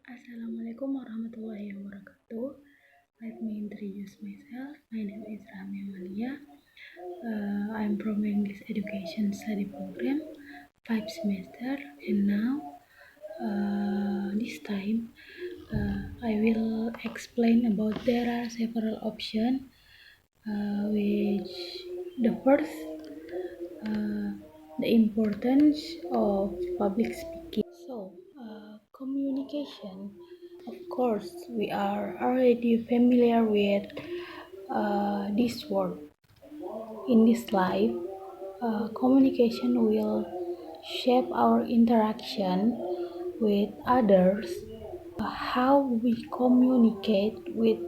Assalamualaikum warahmatullahi wabarakatuh. Let me introduce myself. My name is Rahmi Amalia. I'm from English Education Study Program, 5 semester, and now this time I will explain about there are several options, which the first, the importance of public speaking. So, communication. Of course, we are already familiar with this word. In this life, communication will shape our interaction with others, how we communicate with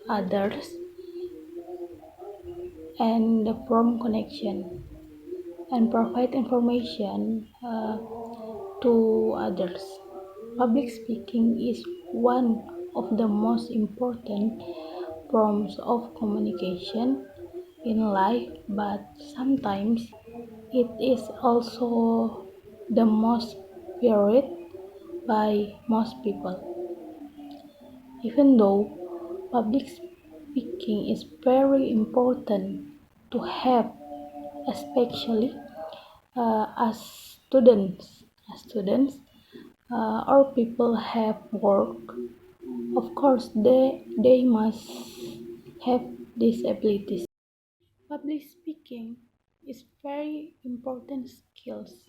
others, and the firm connection, and provide information to others. Public speaking is one of the most important forms of communication in life, but sometimes it is also the most feared by most people. Even though public speaking is very important to have, especially as students, or people have work. Of course, they must have these abilities. Public speaking is very important skills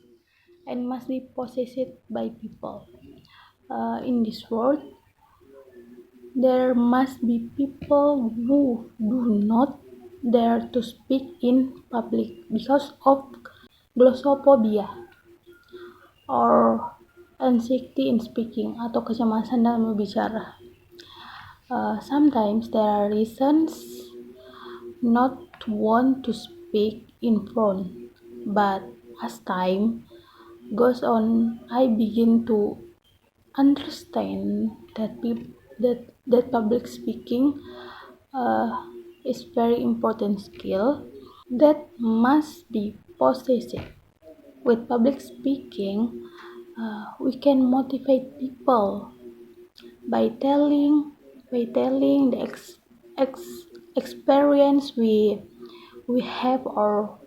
and must be possessed by people. In this world, there must be people who do not dare to speak in public because of glossophobia or anxiety in speaking atau kecemasan dalam berbicara. Sometimes there are reasons not to want to speak in front, but as time goes on, I begin to understand that public speaking is very important skill that must be possessed. With public speaking, we can motivate people by telling the experience we have, or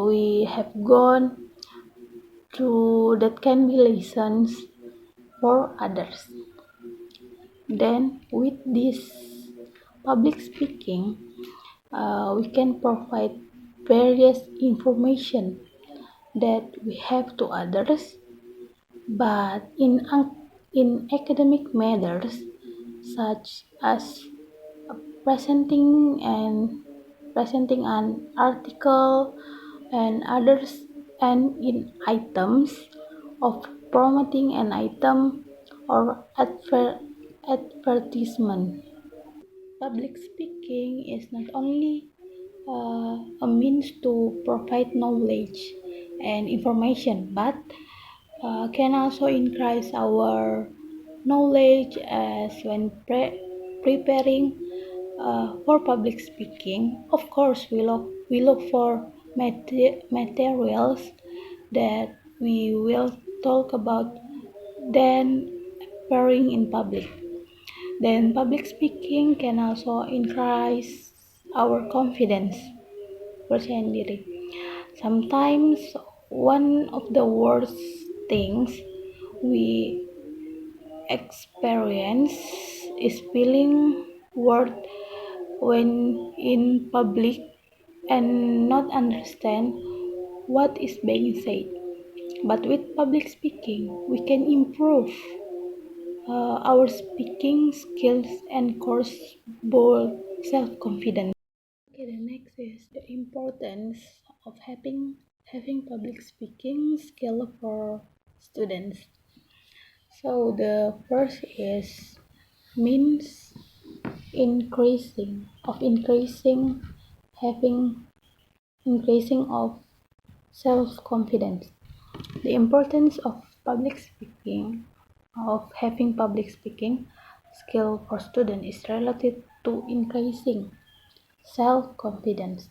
we have gone through, that can be lessons for others. Then with this public speaking, we can provide various information that we have to others, but in academic matters such as presenting an article and others, and in items of promoting an item or advertisement. Public speaking is not only a means to provide knowledge and information, but can also increase our knowledge as when preparing for public speaking. Of course, we look for materials that we will talk about then appearing in public. Then public speaking can also increase our confidence, percaya diri. Sometimes one of the worst things we experience is feeling worried when in public and not understand what is being said. But with public speaking, we can improve our speaking skills and course bold self-confidence. Okay, the next is the importance of having public speaking skill for students. So the first is means increasing of self-confidence. The importance of having public speaking skill for students is related to increasing self-confidence.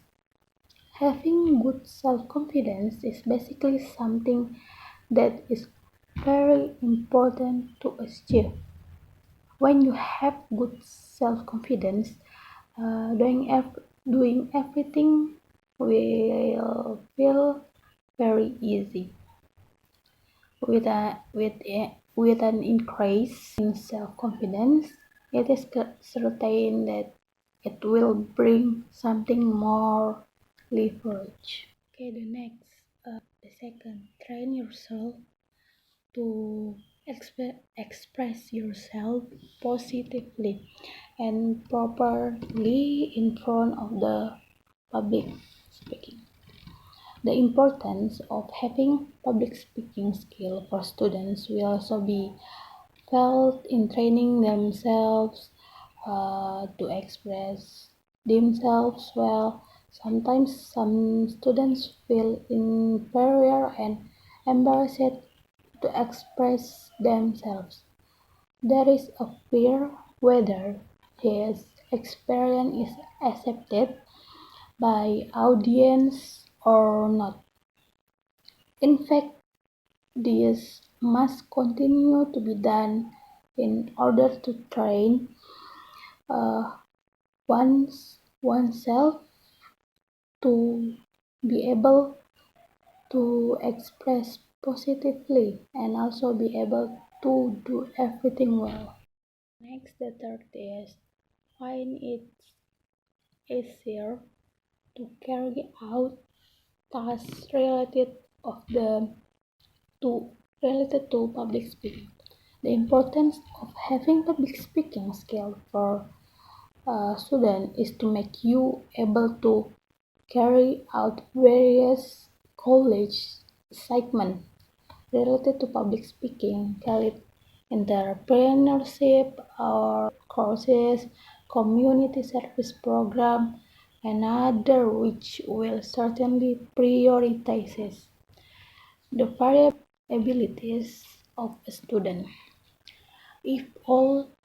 Having good self-confidence is basically something that is very important to achieve. When you have good self-confidence, doing everything will feel very easy. With an increase in self-confidence, it is certain that it will bring something more leverage. Okay, the second, train yourself to express yourself positively and properly in front of the public speaking. The importance of having public speaking skill for students will also be felt in training themselves to express themselves well. Sometimes some students feel inferior and embarrassed to express themselves. There is a fear whether his experience is accepted by audience or not. In fact, this must continue to be done in order to train uh, oneself to be able to express positively and also be able to do everything well. Next, the third is find it easier to carry out tasks to related to public speaking. The importance of having public speaking skill for a student is to make you able to carry out various college segments related to public speaking, carried entrepreneurship or courses, community service program, and other which will certainly prioritizes the various abilities of a student. If all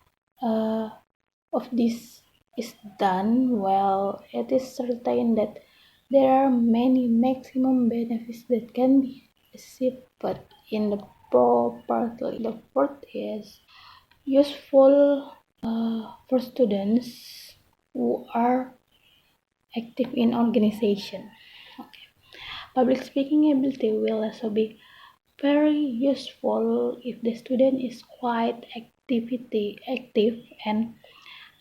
uh, of this is done well, it is certain that there are many maximum benefits that can be achieved in the properly. The fourth is useful for students who are active in organization. Okay. Public speaking ability will also be very useful if the student is quite active and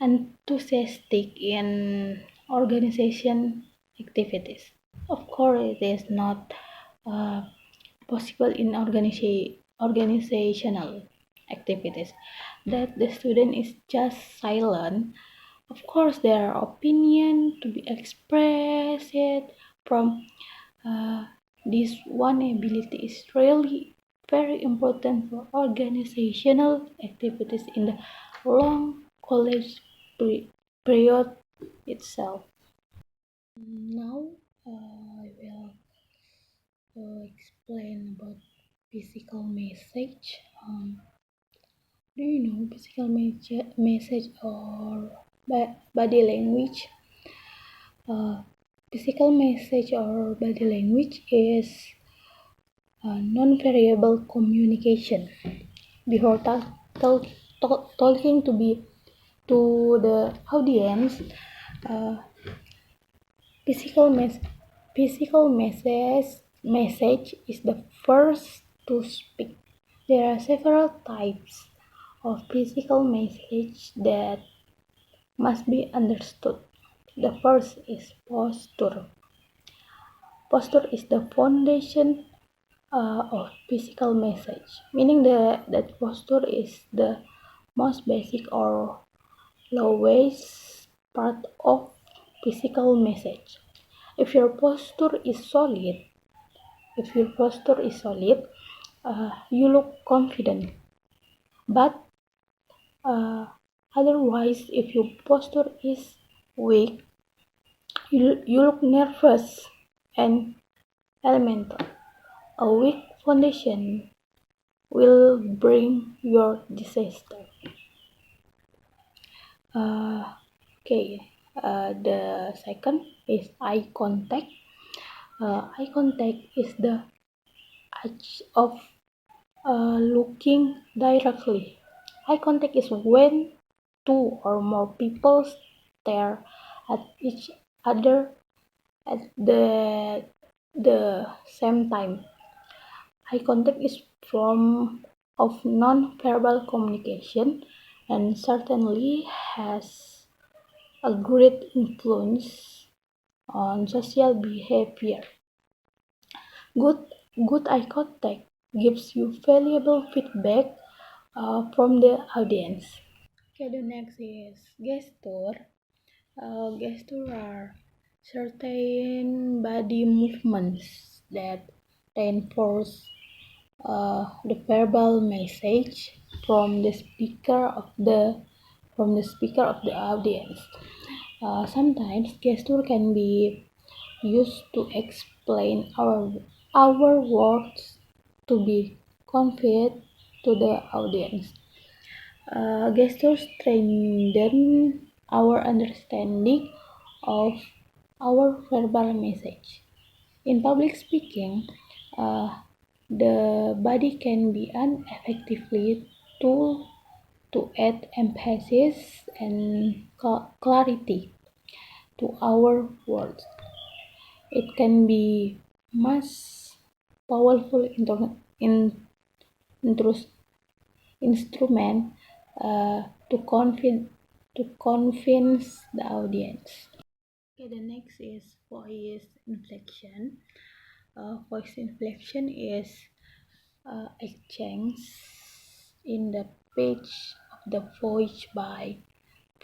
enthusiastic in organization activities. Of course, it is not uh, possible in organizational activities that the student is just silent. Of course, their opinion to be expressed from this one ability is really very important for organizational activities in the long college period itself. Now I will explain about physical message. Do you know physical message or body language? Physical message or body language is non-verbal communication. Before talking to the audience, uh, physical mes- physical message is the first to speak. There are several types of physical message that must be understood. The first is posture. Posture is the foundation of physical message, meaning that posture is the most basic or lowest part of physical message. If your posture is solid, you look confident. But otherwise, if your posture is weak, you look nervous and elemental. A weak foundation will bring your disaster. Okay, the second is eye contact. Eye contact is the act of looking directly. Eye contact is when two or more people stare at each other at the same time. Eye contact is form of non-verbal communication and certainly has a great influence on social behavior. Good eye contact gives you valuable feedback from the audience. Okay, the next is gesture. Gesture are certain body movements that reinforce the verbal message from the speaker of the audience. Sometimes gesture can be used to explain our words to be conveyed to the audience. Gestures strengthen our understanding of our verbal message. In public speaking, the body can be an effectively tool to add emphasis and clarity to our words. It can be most powerful instrument to convince the audience. Okay, the next is voice inflection. Voice inflection is a change in the pitch of the voice by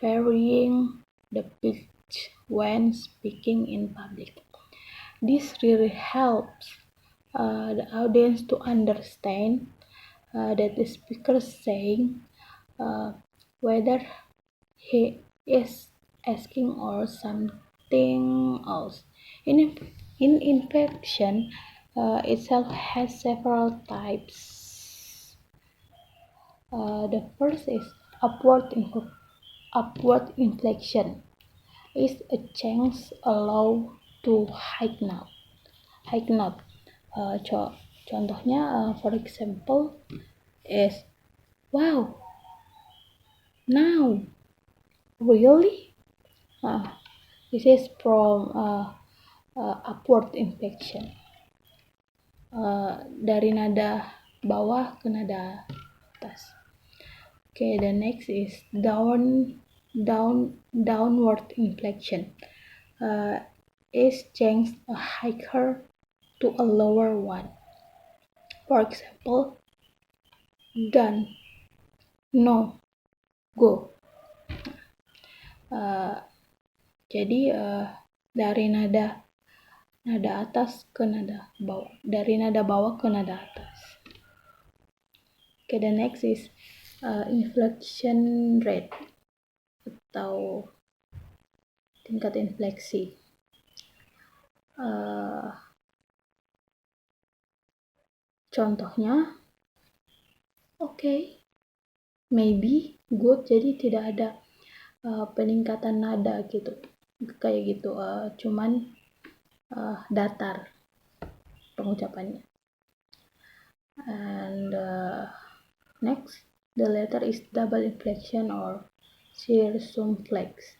varying the pitch when speaking in public. This really helps the audience to understand that the speaker is saying whether he is asking or something else. In, in inflection itself has several types. The first is upward inflection. Is a change allow to high note. Contohnya, for example, is wow, now, really? This is from upward inflection. Dari nada bawah ke nada atas. Okay, the next is downward inflection. Is change a higher to a lower one. For example, done, no, go. Jadi dari nada atas ke nada bawah, dari nada bawah ke nada atas. Okay, the next is inflection rate atau tingkat infleksi. Contohnya, okay, maybe, good, jadi tidak ada peningkatan nada gitu, kayak gitu, cuman datar pengucapannya. And next, the letter is double inflection or circumflex.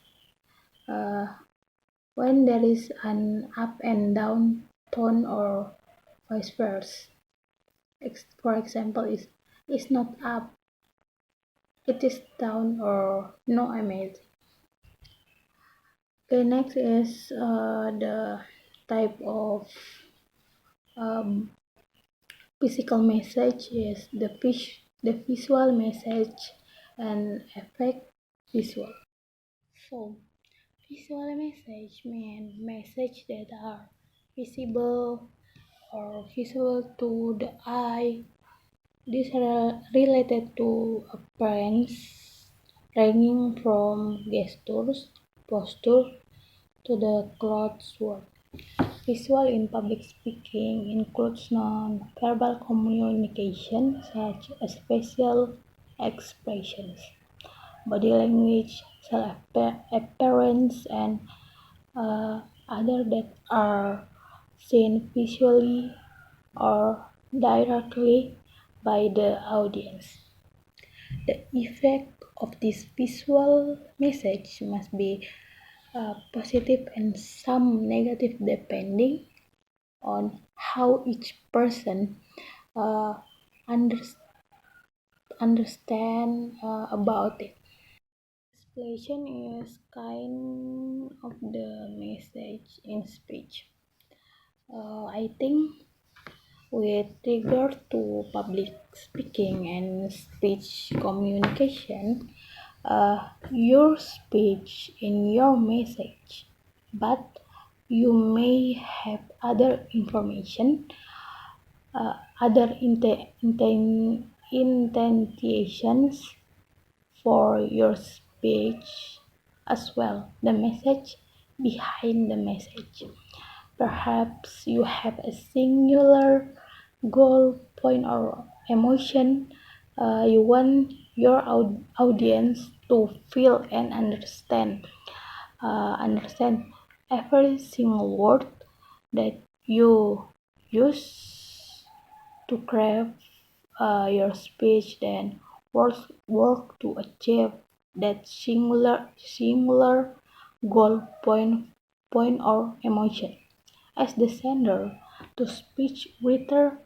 When there is an up and down tone or vice versa. For example, is not up, it is down, or no amazing. Okay, next is the type of physical message is the visual message and effect visual. So, visual message mean message that are visible or visible to the eye. These are related to appearance, ranging from gestures, posture, to the clothes work. Visual in public speaking includes non-verbal communication such as facial expressions, body language, appearance, and other that are seen visually or directly by the audience. The effect of this visual message must be positive and some negative depending on how each person uh, understand about it. Explanation is kind of the message in speech. I think with regard to public speaking and speech communication, your speech in your message, but you may have other information, other intentions for your speech as well. The message behind the message. Perhaps you have a singular goal, point, or emotion you want your audience to feel and understand. Understand every single word that you use to craft your speech, then work to achieve that singular goal, point or emotion. As the sender to speech writer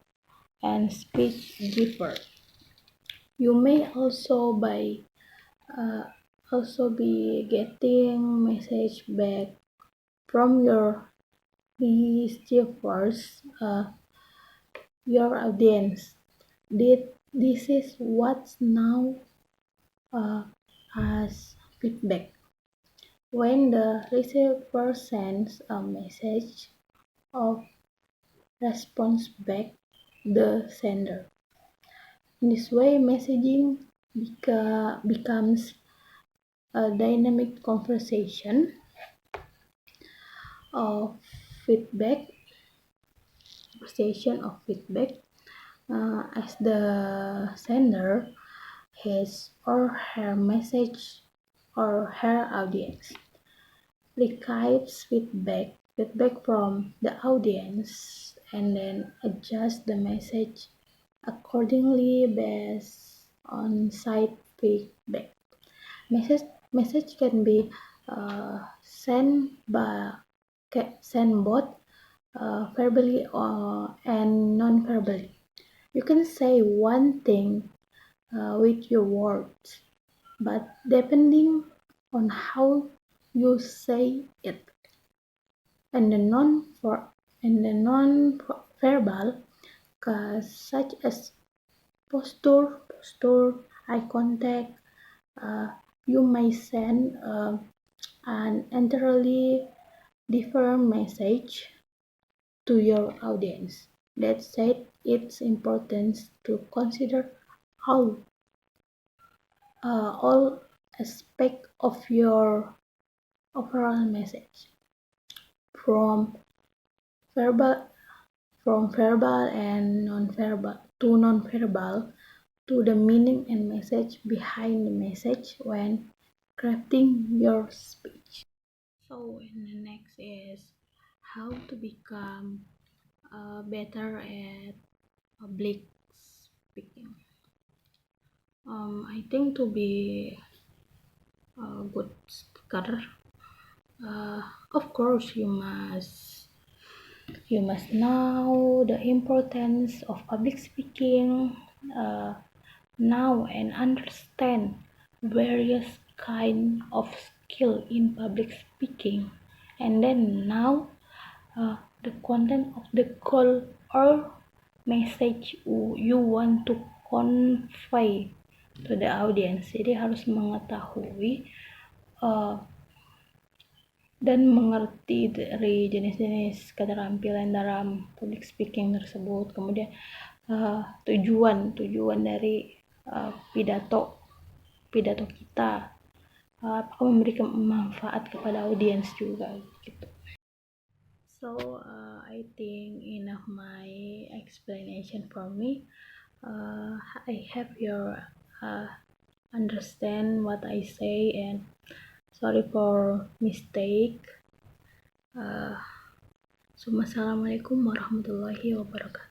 and speech giver, you may uh, also be getting message back from your receivers, your audience. This is what's now as feedback. When the receiver sends a message of response back the sender. In this way, messaging becomes a dynamic of feedback, as the sender, his or her message or her audience receives feedback from the audience and then adjust the message accordingly based on side feedback. Message can be sent both verbally and non-verbally. You can say one thing with your words, but depending on how you say it, and the non-verbal, such as posture, eye contact, you may send an entirely different message to your audience. That said, it's important to consider all all aspects of your overall message, from verbal and non-verbal to the meaning and message behind the message when crafting your speech. So, and the next is how to become better at public speaking. I think to be a good speaker, of course you must know the importance of public speaking now and understand various kind of skill in public speaking, and then now the content of the call or message you want to convey to the audience. Jadi harus mengetahui uh, dan mengerti dari jenis-jenis keterampilan dalam public speaking tersebut. Kemudian tujuan dari pidato kita, apakah memberikan manfaat kepada audiens juga gitu. So I think enough my explanation for me. I have your understand what I say, and sorry for mistake. Assalamualaikum warahmatullahi wabarakatuh.